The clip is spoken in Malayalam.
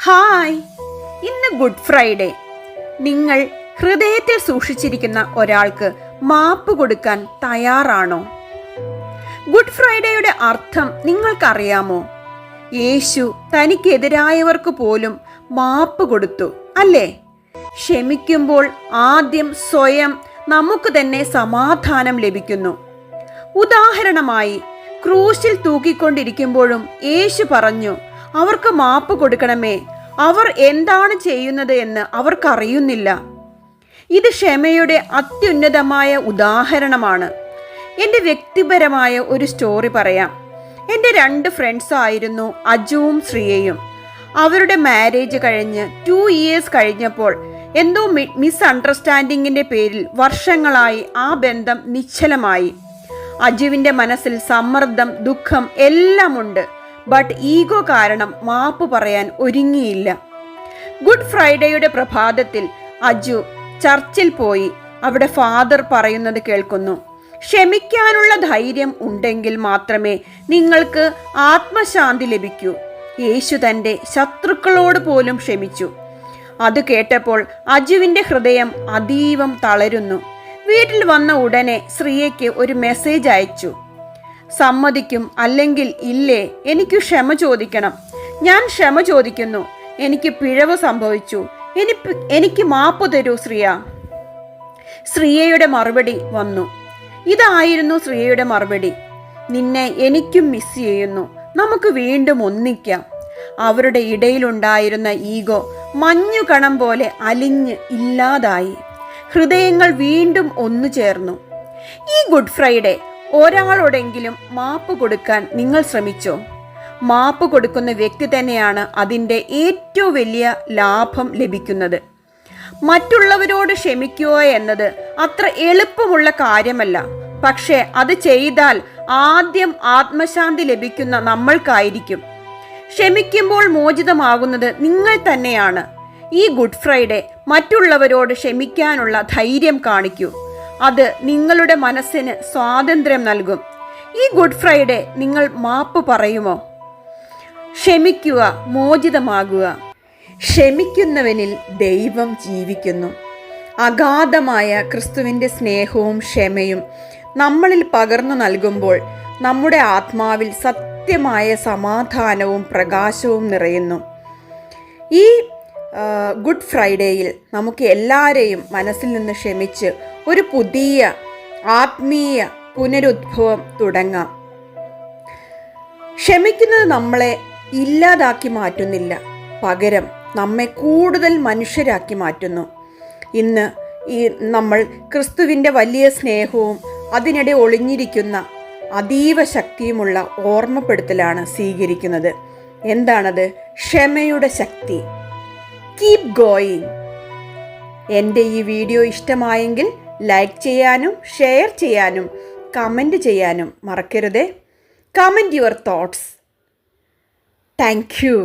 ഹായ്, ഇന്ന് ഗുഡ് ഫ്രൈഡേ. നിങ്ങൾ ഹൃദയത്തിൽ സൂക്ഷിച്ചിരിക്കുന്ന ഒരാൾക്ക് മാപ്പ് കൊടുക്കാൻ തയ്യാറാണോ? ഗുഡ് ഫ്രൈഡേയുടെ അർത്ഥം നിങ്ങൾക്കറിയാമോ? യേശു തനിക്കെതിരായവർക്ക് പോലും മാപ്പ് കൊടുത്തു, അല്ലേ? ക്ഷമിക്കുമ്പോൾ ആദ്യം സ്വയം നമുക്ക് തന്നെ സമാധാനം ലഭിക്കുന്നു. ഉദാഹരണമായി, ക്രൂശിൽ തൂക്കിക്കൊണ്ടിരിക്കുമ്പോഴും യേശു പറഞ്ഞു, അവർക്ക് മാപ്പ് കൊടുക്കണമേ, അവർ എന്താണ് ചെയ്യുന്നത് എന്ന് അവർക്കറിയുന്നില്ല. ഇത് ക്ഷമയുടെ അത്യുന്നതമായ ഉദാഹരണമാണ്. എൻ്റെ വ്യക്തിപരമായ ഒരു സ്റ്റോറി പറയാം. എൻ്റെ 2 ഫ്രണ്ട്സ് ആയിരുന്നു അജുവും ശ്രീയയും. അവരുടെ മാരേജ് കഴിഞ്ഞ് 2 years കഴിഞ്ഞപ്പോൾ എന്തോ മിസ്അണ്ടർസ്റ്റാൻഡിങ്ങിൻ്റെ പേരിൽ വർഷങ്ങളായി ആ ബന്ധം നിശ്ചലമായി. അജുവിൻ്റെ മനസ്സിൽ സമ്മർദ്ദം, ദുഃഖം എല്ലാം ഉണ്ട്. ബട്ട് ഈഗോ കാരണം മാപ്പ് പറയാൻ ഒരുങ്ങിയില്ല. ഗുഡ് ഫ്രൈഡേയുടെ പ്രഭാതത്തിൽ അജു ചർച്ചിൽ പോയി അവിടെ ഫാദർ പറയുന്നത് കേൾക്കുന്നു. ക്ഷമിക്കാനുള്ള ധൈര്യം ഉണ്ടെങ്കിൽ മാത്രമേ നിങ്ങൾക്ക് ആത്മശാന്തി ലഭിക്കൂ. യേശു തൻ്റെ ശത്രുക്കളോട് പോലും ക്ഷമിച്ചു. അത് കേട്ടപ്പോൾ അജുവിൻ്റെ ഹൃദയം അതീവം തളരുന്നു. വീട്ടിൽ വന്ന ഉടനെ ശ്രീയയ്ക്ക് ഒരു മെസ്സേജ് അയച്ചു. സമ്മതിക്കും അല്ലെങ്കിൽ ഇല്ലേ, എനിക്ക് ക്ഷമ ചോദിക്കണം. ഞാൻ ക്ഷമ ചോദിക്കുന്നു. എനിക്ക് പിഴവ് സംഭവിച്ചു. എനിക്ക് മാപ്പ് തരൂ ശ്രീയ. ശ്രീയയുടെ മറുപടി വന്നു. ഇതായിരുന്നു ശ്രീയയുടെ മറുപടി: നിന്നെ എനിക്കും മിസ് ചെയ്യുന്നു. നമുക്ക് വീണ്ടും ഒന്നിക്കാം. അവരുടെ ഇടയിലുണ്ടായിരുന്ന ഈഗോ മഞ്ഞുകണം പോലെ അലിഞ്ഞ് ഇല്ലാതായി. ഹൃദയങ്ങൾ വീണ്ടും ഒന്നു ചേർന്നു. ഈ ഗുഡ് ഫ്രൈഡേ ഒരാളോടെങ്കിലും മാപ്പ് കൊടുക്കാൻ നിങ്ങൾ ശ്രമിച്ചോ? മാപ്പ് കൊടുക്കുന്ന വ്യക്തി തന്നെയാണ് അതിൻ്റെ ഏറ്റവും വലിയ ലാഭം ലഭിക്കുന്നത്. മറ്റുള്ളവരോട് ക്ഷമിക്കുക എന്നത് അത്ര എളുപ്പമുള്ള കാര്യമല്ല. പക്ഷേ അത് ചെയ്താൽ ആദ്യം ആത്മശാന്തി ലഭിക്കുന്ന നമ്മൾക്കായിരിക്കും. ക്ഷമിക്കുമ്പോൾ മോചിതമാകുന്നത് നിങ്ങൾ തന്നെയാണ്. ഈ ഗുഡ് ഫ്രൈഡേ മറ്റുള്ളവരോട് ക്ഷമിക്കാനുള്ള ധൈര്യം കാണിക്കൂ. അത് നിങ്ങളുടെ മനസ്സിന് സ്വാതന്ത്ര്യം നൽകും. ഈ ഗുഡ് ഫ്രൈഡേ നിങ്ങൾ മാപ്പ് പറയുമോ? ക്ഷമിക്കുക, മോചിതമാകുക. ക്ഷമിക്കുന്നവനിൽ ദൈവം ജീവിക്കുന്നു. അഗാധമായ ക്രിസ്തുവിൻ്റെ സ്നേഹവും ക്ഷമയും നമ്മളിൽ പകർന്നു നൽകുമ്പോൾ നമ്മുടെ ആത്മാവിൽ സത്യമായ സമാധാനവും പ്രകാശവും നിറയുന്നു. ഈ ഗുഡ് ഫ്രൈഡേയിൽ നമുക്ക് എല്ലാവരെയും മനസ്സിൽ നിന്ന് ക്ഷമിച്ച് ഒരു പുതിയ ആത്മീയ പുനരുദ്ഭവം തുടങ്ങാം. ക്ഷമിക്കുന്നത് നമ്മളെ ഇല്ലാതാക്കി മാറ്റുന്നില്ല, പകരം നമ്മെ കൂടുതൽ മനുഷ്യരാക്കി മാറ്റുന്നു. ഇന്ന് നമ്മൾ ക്രിസ്തുവിൻ്റെ വലിയ സ്നേഹവും അതിനിടെ ഒളിഞ്ഞിരിക്കുന്ന അതീവ ശക്തിയുമുള്ള ഓർമ്മപ്പെടുത്തലാണ് സ്വീകരിക്കുന്നത്. എന്താണത്? ക്ഷമയുടെ ശക്തി. Keep going. എൻ്റെ ഈ വീഡിയോ ഇഷ്ടമായെങ്കിൽ ലൈക്ക് ചെയ്യാനും ഷെയർ ചെയ്യാനും കമൻറ്റ് ചെയ്യാനും മറക്കരുതേ. Comment your thoughts. Thank you.